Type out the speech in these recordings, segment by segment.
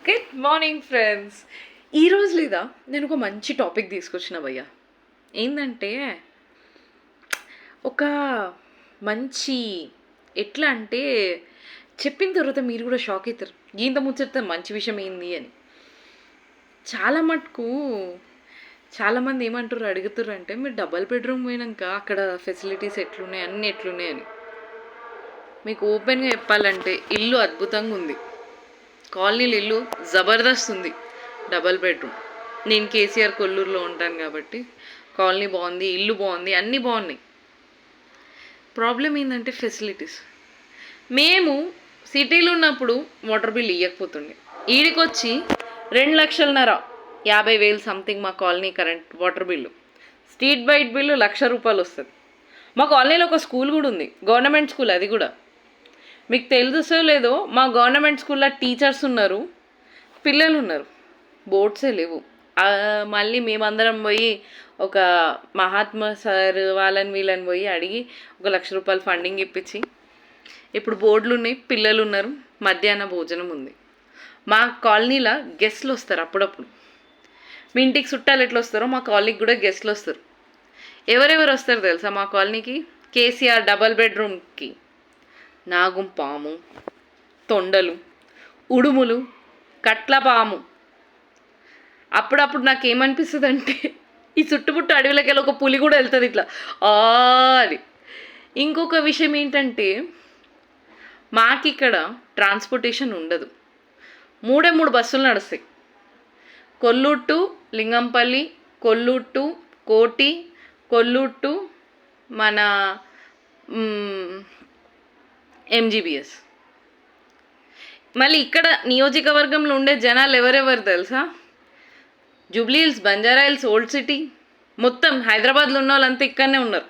Good morning friends. ఈరోజు లేదా నేను ఒక మంచి టాపిక్ తీసుకొచ్చిన భయ్య. ఏంటంటే ఒక మంచి ఎట్లా అంటే చెప్పిన తర్వాత మీరు కూడా షాక్ అవుతారు, ఇంత ముచ్చట మంచి విషయం ఏంది అని. చాలా మటుకు చాలామంది ఏమంటారు అడుగుతారు అంటే, మీరు డబల్ బెడ్రూమ్ పోయినాక అక్కడ ఫెసిలిటీస్ ఎట్లున్నాయి, అన్నీ ఎట్లున్నాయి అని. మీకు ఓపెన్గా చెప్పాలంటే ఇల్లు అద్భుతంగా ఉంది. కాలనీలు ఇల్లు జబర్దస్త్ ఉంది. Double bedroom. నేను కేసీఆర్ కొల్లూరులో ఉంటాను కాబట్టి కాలనీ బాగుంది, ఇల్లు బాగుంది, అన్నీ బాగున్నాయి. ప్రాబ్లం ఏంటంటే ఫెసిలిటీస్. మేము సిటీలో ఉన్నప్పుడు వాటర్ బిల్ ఇవ్వకపోతుండే, ఈడికొచ్చి 2,50,000 50,000 సంథింగ్ మా కాలనీ కరెంట్ వాటర్ బిల్లు. స్ట్రీట్ బైట్ బిల్లు ₹1,00,000 వస్తుంది. మా కాలనీలో ఒక స్కూల్ కూడా ఉంది, గవర్నమెంట్ స్కూల్. అది కూడా మీకు తెలుసో లేదో, మా గవర్నమెంట్ స్కూల్లో టీచర్స్ ఉన్నారు, పిల్లలు ఉన్నారు, బోర్డ్సే లేవు. మళ్ళీ మేమందరం పోయి ఒక మహాత్మా సార్ వాళ్ళని వీళ్ళని పోయి అడిగి ₹1,00,000 ఫండింగ్ ఇప్పించి ఇప్పుడు బోర్డులు ఉన్నాయి, పిల్లలు ఉన్నారు, మధ్యాహ్న భోజనం ఉంది. మా కాలనీలో గెస్ట్లు వస్తారు అప్పుడప్పుడు. మీ ఇంటికి చుట్టాలు ఎట్లా వస్తారో మా కాలనీకి కూడా గెస్ట్లు వస్తారు. ఎవరెవరు వస్తారు తెలుసా మా కాలనీకి? కేసీఆర్ డబల్ బెడ్రూమ్కి నాగుంపాము, తొండలు, ఉడుములు, కట్లపాము. అప్పుడప్పుడు నాకు ఏమనిపిస్తుంది అంటే, ఈ చుట్టుముట్టు అడవిలోకి ఒక పులి కూడా వెళ్తుంది ఇట్లా అని. ఇంకొక విషయం ఏంటంటే, మాకిక్కడ ట్రాన్స్పోర్టేషన్ ఉండదు. 3 బస్సులు నడుస్తాయి. కొల్లూరు టు లింగంపల్లి, కొల్లూరు టు కోటి, కొల్లూరు టు మన ఎంజీబీఎస్. మళ్ళీ ఇక్కడ నియోజకవర్గంలో ఉండే జనాలు ఎవరెవరు తెలుసా? Jubilee hills, Banjara hills, old city, మొత్తం హైదరాబాద్లో ఉన్న వాళ్ళంతా ఇక్కడనే ఉన్నారు.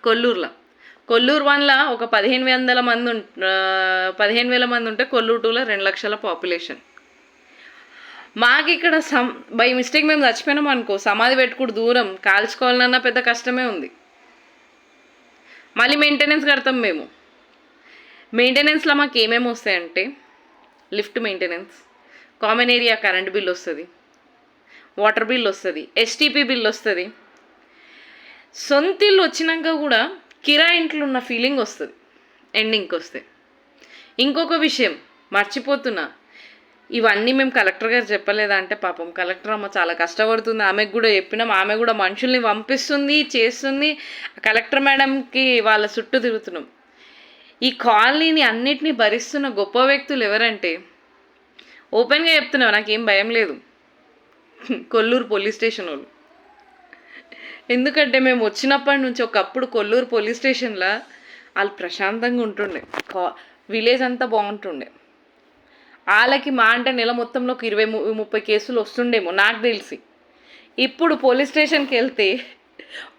కొల్లూరులో, కొల్లూరు 1లో ఒక 15,000 మంది ఉంటే, కొల్లూరు 2లో 2,00,000 పాపులేషన్. మాకు ఇక్కడ బై మిస్టేక్ మేము చచ్చిపోయినాం అనుకో, సమాధి పెట్టుకుడు దూరం, కాల్చుకోవాలన్నా పెద్ద కష్టమే ఉంది. మళ్ళీ మెయింటెనెన్స్ కడతాం మేము. మెయింటెనెన్స్లో మాకు ఏమేమి వస్తాయంటే, lift maintenance, common area current bill వస్తుంది, వాటర్ బిల్ వస్తుంది, ఎస్టీపీ బిల్ వస్తుంది. సొంత ఇల్లు వచ్చినాక కూడా కిరాయి ఇంట్లో ఉన్న ఫీలింగ్ వస్తుంది ఎండింగ్కి వస్తే. ఇంకొక విషయం మర్చిపోతున్నా, ఇవన్నీ మేము కలెక్టర్ గారు చెప్పలేదా అంటే, పాపం కలెక్టర్ అమ్మ చాలా కష్టపడుతుంది, ఆమెకు కూడా చెప్పినాం, ఆమె కూడా మనుషుల్ని పంపిస్తుంది, చేస్తుంది. కలెక్టర్ మేడంకి వాళ్ళ చుట్టూ తిరుగుతున్నాం. ఈ కాలనీని అన్నిటినీ భరిస్తున్న గొప్ప వ్యక్తులు ఎవరంటే, ఓపెన్గా చెప్తున్నావు, నాకేం భయం లేదు, కొల్లూరు పోలీస్ స్టేషన్ వాళ్ళు. ఎందుకంటే మేము వచ్చినప్పటి నుంచి ఒకప్పుడు కొల్లూరు పోలీస్ స్టేషన్లో వాళ్ళు ప్రశాంతంగా ఉంటుండే, విలేజ్ అంతా బాగుంటుండే. వాళ్ళకి మా అంటే నెల మొత్తంలో 20-30 కేసులు వస్తుండేమో నాకు తెలిసి. ఇప్పుడు పోలీస్ స్టేషన్కి వెళ్తే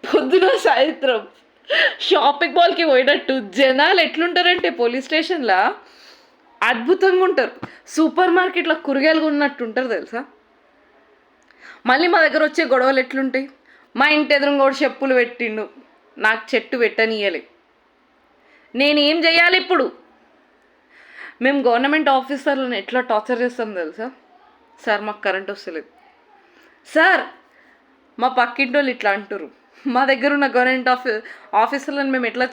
పొద్దున సాయంత్రం షాపింగ్ మాల్కి పోయినట్టు జనాలు ఎట్లుంటారంటే పోలీస్ స్టేషన్లో అద్భుతంగా ఉంటారు. సూపర్ మార్కెట్లో కూరగాయలు ఉన్నట్టు ఉంటారు తెలుసా. మళ్ళీ మా దగ్గర వచ్చే గొడవలు ఎట్లుంటాయి, మా ఇంటి ఎదురుగా కూడా చెప్పులు పెట్టిండు, నాకు చెట్టు పెట్టనియలే, నేనేం చేయాలి ఇప్పుడు? మేము గవర్నమెంట్ ఆఫీసర్లను ఎట్లా టార్చర్ చేస్తాం తెలుసా? సార్ మాకు కరెంట్ వస్తలేదు సార్, మా పక్కింటి వాళ్ళు ఇట్లా అంటారు. మా దగ్గర ఉన్న గవర్నమెంట్ ఆఫీసర్లను మేము ఎట్లా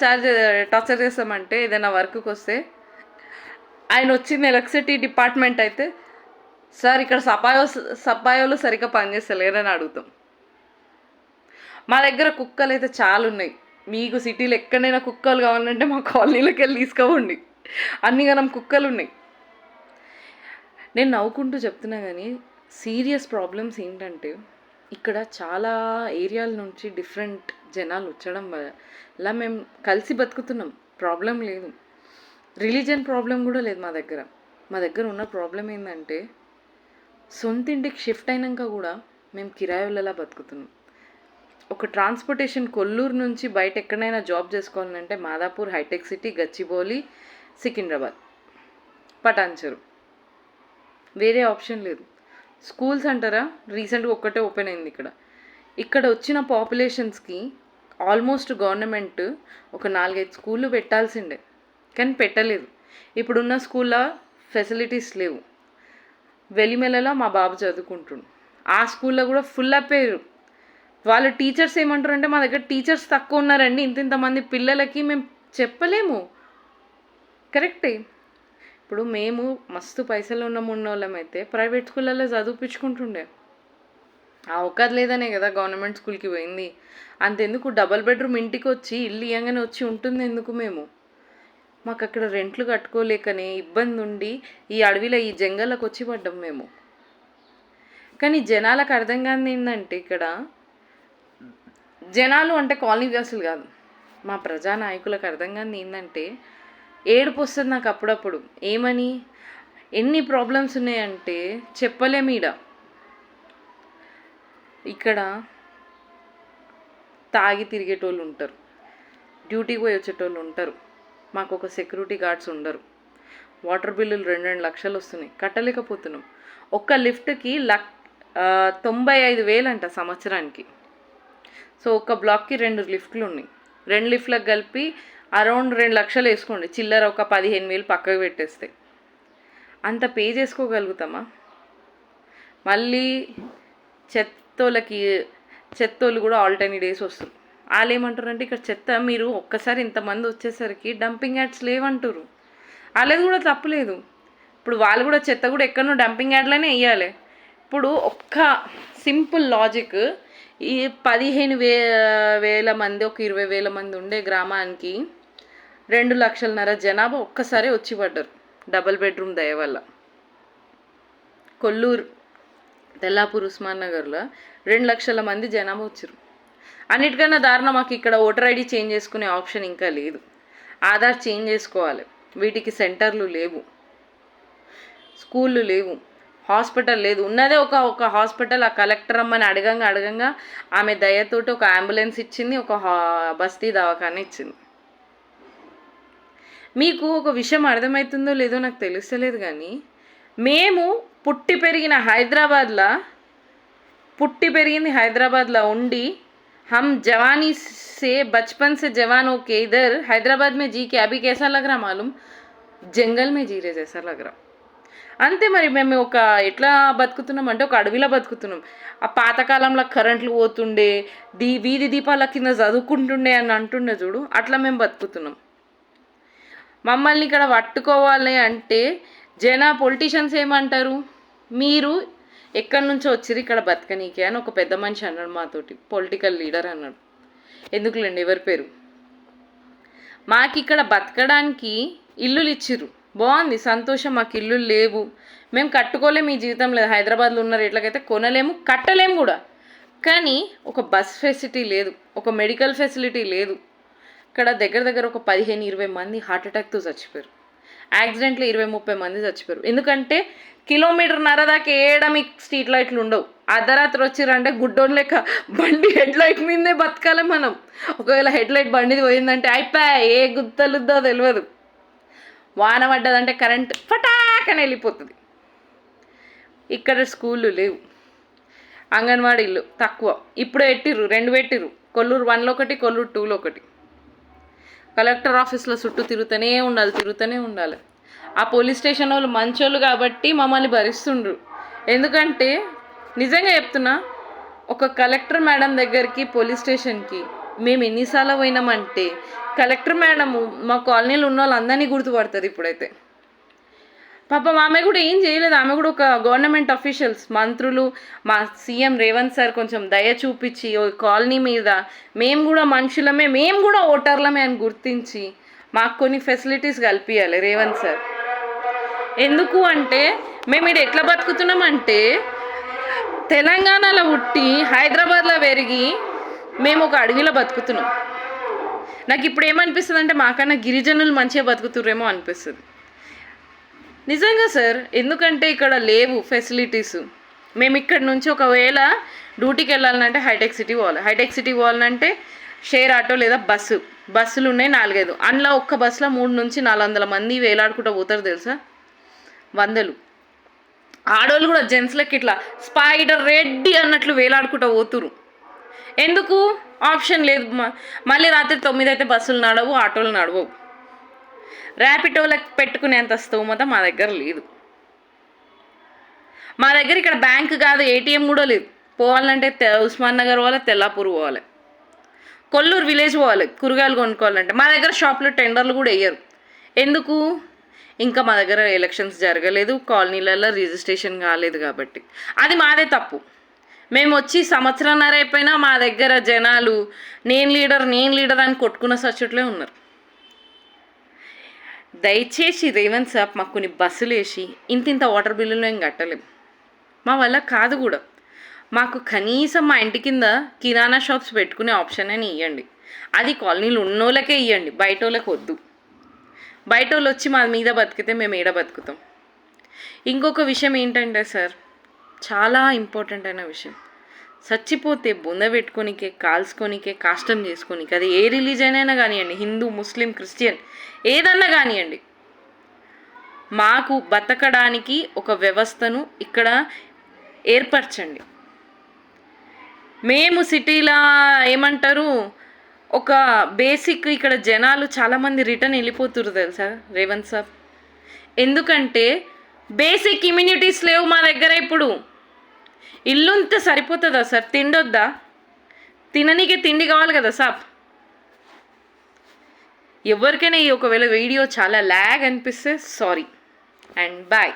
టార్చర్ చేస్తామంటే, ఏదైనా వర్క్కి వస్తే ఆయన వచ్చింది ఎలక్ట్రిసిటీ డిపార్ట్మెంట్ అయితే, సార్ ఇక్కడ సపాయోలు సరిగ్గా పనిచేస్తలేరని అడుగుతాం. మా దగ్గర కుక్కలు అయితే చాలా ఉన్నాయి. మీకు సిటీలో ఎక్కడైనా కుక్కలు కావాలంటే మా కాలనీలోకి వెళ్ళి తీసుకోండి, అన్నిగనం కుక్కలు ఉన్నాయి. నేను నవ్వుకుంటూ చెప్తున్నా కానీ సీరియస్ ప్రాబ్లమ్స్ ఏంటంటే, ఇక్కడ చాలా ఏరియాల నుంచి డిఫరెంట్ జనాలు వచ్చడం వల్ల మేము కలిసి బతుకుతున్నాం, ప్రాబ్లం లేదు. రిలీజియన్ ప్రాబ్లం కూడా లేదు మా దగ్గర. మా దగ్గర ఉన్న ప్రాబ్లం ఏంటంటే, సొంత ఇంటికి షిఫ్ట్ అయినాక కూడా మేము కిరాయిలలా బతుకుతున్నాం. ఒక ట్రాన్స్పోర్టేషన్ కొల్లూరు నుంచి బయట ఎక్కడైనా జాబ్ చేసుకోవాలంటే మాదాపూర్, హైటెక్ సిటీ, గచ్చిబౌలి, సికింద్రాబాద్, పటాన్చెరు, వేరే ఆప్షన్ లేదు. స్కూల్స్ అంటారా, రీసెంట్గా ఒక్కటే ఓపెన్ అయింది ఇక్కడ. ఇక్కడ వచ్చిన పాపులేషన్స్కి ఆల్మోస్ట్ గవర్నమెంట్ ఒక 4-5 స్కూళ్ళు పెట్టాల్సిండే, కానీ పెట్టలేదు. ఇప్పుడున్న స్కూల్లో ఫెసిలిటీస్ లేవు. వెలిమెలలో మా బాబు చదువుకుంటుండు. ఆ స్కూల్లో కూడా ఫుల్ అయిపోయారు. వాళ్ళు టీచర్స్ ఏమంటారు అంటే, మా దగ్గర టీచర్స్ తక్కువ ఉన్నారండి, ఇంతమంది పిల్లలకి మేము చెప్పలేము. కరెక్టే. ఇప్పుడు మేము మస్తు పైసలు ఉన్నోళ్ళమైతే ప్రైవేట్ స్కూళ్ళల్లో చదివిపించుకుంటుండే. ఆ ఒక్కది లేదనే కదా గవర్నమెంట్ స్కూల్కి పోయింది. అంతెందుకు డబల్ బెడ్రూమ్ ఇంటికి వచ్చి ఇల్లు ఇయ్యంగానే వచ్చి ఉంటుంది ఎందుకు? మాకు అక్కడ రెంట్లు కట్టుకోలేకనే ఇబ్బంది ఉండి ఈ అడవిలో ఈ జంగల్లోకి వచ్చి పడ్డాం మేము. కానీ జనాలకు అర్థం కాని ఏంటంటే, ఇక్కడ జనాలు అంటే కాలనీ వాసులు కాదు, మా ప్రజానాయకులకు అర్థం కాని ఏంటంటే, ఏడుపు వస్తుంది నాకు అప్పుడప్పుడు. ఏమని? ఎన్ని ప్రాబ్లమ్స్ ఉన్నాయంటే చెప్పలేము. ఇక్కడ తాగి తిరిగేటోళ్ళు ఉంటారు, డ్యూటీకి పోయి వచ్చేటోళ్ళు ఉంటారు, మాకు ఒక సెక్యూరిటీ గార్డ్స్ ఉండరు, వాటర్ బిల్లులు 2 లక్షలు వస్తున్నాయి, కట్టలేకపోతున్నాం. ఒక్క లిఫ్ట్కి 95,000 అంట సంవత్సరానికి. సో ఒక్క బ్లాక్కి 2 లిఫ్ట్లు ఉన్నాయి. 2 లిఫ్ట్లకు కలిపి అరౌండ్ 2 లక్షలు వేసుకోండి, చిల్లర ఒక 15,000 పక్కకు పెట్టేస్తే. అంత పే చేసుకోగలుగుతామా? మళ్ళీ చెత్తోళ్ళు కూడా ఆల్టర్నేట్ డేస్ వస్తారు. వాళ్ళు ఏమంటారు అంటే, ఇక్కడ చెత్త మీరు ఒక్కసారి ఇంతమంది వచ్చేసరికి డంపింగ్ యార్డ్స్ లేవంటారు. వాళ్ళది కూడా తప్పులేదు. ఇప్పుడు వాళ్ళు కూడా చెత్త కూడా ఎక్కడో డంపింగ్ యార్డ్లోనే వేయాలి. ఇప్పుడు ఒక్క సింపుల్ లాజిక్, ఈ 15,000 మంది, ఒక 20,000 మంది ఉండే గ్రామానికి 2 లక్షలన్నర జనాభా ఒక్కసారి వచ్చి పడ్డారు డబల్ బెడ్రూమ్ దయ వల్ల. కొల్లూరు, తెల్లాపూర్, ఉస్మాన్ నగర్లో 2 లక్షల మంది జనాభా వచ్చారు. అన్నిటికన్నా దారుణం, మాకు ఇక్కడ ఓటర్ ఐడి చేంజ్ చేసుకునే ఆప్షన్ ఇంకా లేదు. ఆధార్ చేంజ్ చేసుకోవాలి, వీటికి సెంటర్లు లేవు, స్కూళ్ళు లేవు, హాస్పిటల్ లేదు. ఉన్నదే ఒక హాస్పిటల్. ఆ కలెక్టర్ అమ్మని అడగంగా ఆమె దయతోటి ఒక అంబులెన్స్ ఇచ్చింది, ఒక బస్తీ దవాఖాన ఇచ్చింది. మీకు ఒక విషయం అర్థమవుతుందో లేదో నాకు తెలుస్తలేదు, కానీ మేము పుట్టి పెరిగింది హైదరాబాద్లో ఉండి हम जवानी से बचपन से जवान होके इधर हैदराबाद में जी के अभी कैसा लग रहा मालूम? जंगल में जी रहे जैसा लग रहा. అంతే. మరి మేము ఎట్లా బతుకుతున్నాం అంటే, ఒక అడవిలో బతుకుతున్నాం. ఆ పాతకాలంలో కరెంట్లు పోతుండే, వీధి దీపాల కింద చదువుకుంటుండే అని అంటుండే చూడు, అట్లా మేము బతుకుతున్నాం. మమ్మల్ని ఇక్కడ పట్టుకోవాలి అంటే పొలిటీషియన్స్ ఏమంటారు, మీరు ఎక్కడి నుంచో వచ్చిరు ఇక్కడ బతకనీకే అని ఒక పెద్ద మనిషి అన్నాడు మాతోటి, పొలిటికల్ లీడర్ అన్నాడు. ఎందుకులేండి ఎవరి పేరు. మాకు ఇక్కడ బతకడానికి ఇల్లులు ఇచ్చిర్రు, బాగుంది, సంతోషం. మాకు ఇల్లు లేవు, మేము కట్టుకోలేము, ఈ జీవితం లేదు. హైదరాబాద్లో ఉన్న రేట్లకైతే కొనలేము, కట్టలేము కూడా. కానీ ఒక బస్ ఫెసిలిటీ లేదు, ఒక మెడికల్ ఫెసిలిటీ లేదు. ఇక్కడ దగ్గర ఒక 15-20 మంది హార్ట్ అటాక్తో చచ్చిపోయారు. యాక్సిడెంట్లో 20-30 మంది చచ్చిపోయారు. ఎందుకంటే 1.5 కిలోమీటర్ దాకా ఏడమి స్ట్రీట్ లైట్లు ఉండవు. అర్ధరాత్రి వచ్చిరంటే గుడ్డోన్ లెక్క బండి హెడ్ లైట్ మీదే బతకాలి మనం. ఒకవేళ హెడ్ లైట్ బండిది పోయిందంటే అయిపోయా, ఏ గుత్తలుద్దో తెలియదు. వాన పడ్డదంటే కరెంట్ ఫటాకని వెళ్ళిపోతుంది. ఇక్కడ స్కూళ్ళు లేవు, అంగన్వాడీలు తక్కువ. ఇప్పుడు 2 పెట్టిర్రు, కొల్లూరు 1లో ఒకటి, కొల్లూరు 2లో ఒకటి. కలెక్టర్ ఆఫీస్లో చుట్టూ తిరుగుతూనే ఉండాలి. ఆ పోలీస్ స్టేషన్ వాళ్ళు మంచోళ్ళు కాబట్టి మమ్మల్ని భరిస్తుండ్రు. ఎందుకంటే నిజంగా చెప్తున్నా, ఒక కలెక్టర్ మేడం దగ్గరికి, పోలీస్ స్టేషన్కి మేము ఎన్నిసార్లు పోయినామంటే, కలెక్టర్ మేడము మా కాలనీలో ఉన్న వాళ్ళందరినీ గుర్తుపడుతుంది. ఇప్పుడైతే పాపం ఆమె కూడా ఏం చేయలేదు. ఆమె కూడా ఒక గవర్నమెంట్ అఫీషియల్స్, మంత్రులు, మా సీఎం రేవంత్ సార్ కొంచెం దయ చూపించి కాలనీ మీద మేము కూడా మనుషులమే, మేము కూడా ఓటర్లమే అని గుర్తించి మాకు కొన్ని ఫెసిలిటీస్ కల్పించాలి రేవంత్ సార్. ఎందుకు అంటే, మేము ఇక్కడ ఎట్లా బతుకుతున్నామంటే, తెలంగాణలో పుట్టి హైదరాబాద్లో పెరిగి మేము ఒక అడవిలో బతుకుతున్నాం. నాకు ఇప్పుడు ఏమనిపిస్తుంది అంటే, మాకన్నా గిరిజనులు మంచిగా బతుకుతుర్రేమో అనిపిస్తుంది నిజంగా సార్. ఎందుకంటే ఇక్కడ లేవు ఫెసిలిటీస్. మేము ఇక్కడ నుంచి ఒకవేళ డ్యూటీకి వెళ్ళాలంటే హైటెక్ సిటీ పోవాలంటే షేర్ ఆటో లేదా బస్సులు ఉన్నాయి 4-5. అందులో ఒక్క బస్సులో 300 నుంచి 400 మంది వేలాడుకుంటూ పోతారు తెలుసా, వందలు. ఆడోళ్ళు కూడా జెంట్స్లకి ఇట్లా స్పైడర్ రెడ్డి అన్నట్లు వేలాడుకుంటూ పోతురు. ఎందుకు? ఆప్షన్ లేదు. మళ్ళీ రాత్రి 9 అయితే బస్సులు నడవు, ఆటోలు నడవవు. ర్యాపిడోలకు పెట్టుకునేంత స్తోమత మా దగ్గర లేదు. మా దగ్గర ఇక్కడ బ్యాంక్ కాదు, ఏటీఎం కూడా లేదు. పోవాలంటే ఉస్మాన్ నగర్ పోవాలి, తెల్లాపూర్ పోవాలి, కొల్లూరు విలేజ్ పోవాలి కూరగాయలు కొనుక్కోవాలంటే. మా దగ్గర షాప్లో టెండర్లు కూడా వేయరు. ఎందుకు? ఇంకా మా దగ్గర ఎలక్షన్స్ జరగలేదు, కాలనీలలో రిజిస్ట్రేషన్ కాలేదు కాబట్టి. అది మాదే తప్పు. మేము వచ్చి సంవత్సరంన్నర అయిపోయినా మా దగ్గర జనాలు నేను లీడర్ అని కొట్టుకున్న సచ్చుట్లే ఉన్నారు. దయచేసి రేవంత్ సాబ్ మాకు కొన్ని బస్సులు వేసి ఇంత వాటర్ బిల్లులు ఏం కట్టలేం, మా వల్ల కాదు కూడా. మాకు కనీసం మా ఇంటి కింద కిరాణా షాప్స్ పెట్టుకునే ఆప్షన్ అని ఇవ్వండి. అది కాలనీలు ఉన్నోళ్ళకే ఇవ్వండి, బయట వాళ్ళకి వద్దు. బయట వాళ్ళు వచ్చి మా మీద బతికితే మేము ఏడ బతుకుతాం. ఇంకొక విషయం ఏంటంటే సార్, చాలా ఇంపార్టెంట్ అయిన విషయం, చచ్చిపోతే బొంద పెట్టుకోనికే, కాల్చుకోనికే, కాష్టం చేసుకోనికే, అది ఏ రిలీజన్ అయినా కానివ్వండి, హిందూ, ముస్లిం, క్రిస్టియన్ ఏదన్నా కానివ్వండి, మాకు బతకడానికి ఒక వ్యవస్థను ఇక్కడ ఏర్పరచండి. మేము సిటీలా ఏమంటారు, ఒక బేసిక్ ఇక్కడ జనాలు చాలామంది రిటర్న్ వెళ్ళిపోతున్నారు తెలుసా రేవంత్ సాబ్. ఎందుకంటే బేసిక్ ఇమ్యూనిటీస్ లేవు మా దగ్గర. ఇప్పుడు ఇల్లుంటే సరిపోతుందా సార్? తిండొద్దా? తిననీకే తిండి కావాలి కదా సాబ్. ఎవరికైనా ఒకవేళ వీడియో చాలా ల్యాగ్ అనిపిస్తే సారీ అండ్ బాయ్.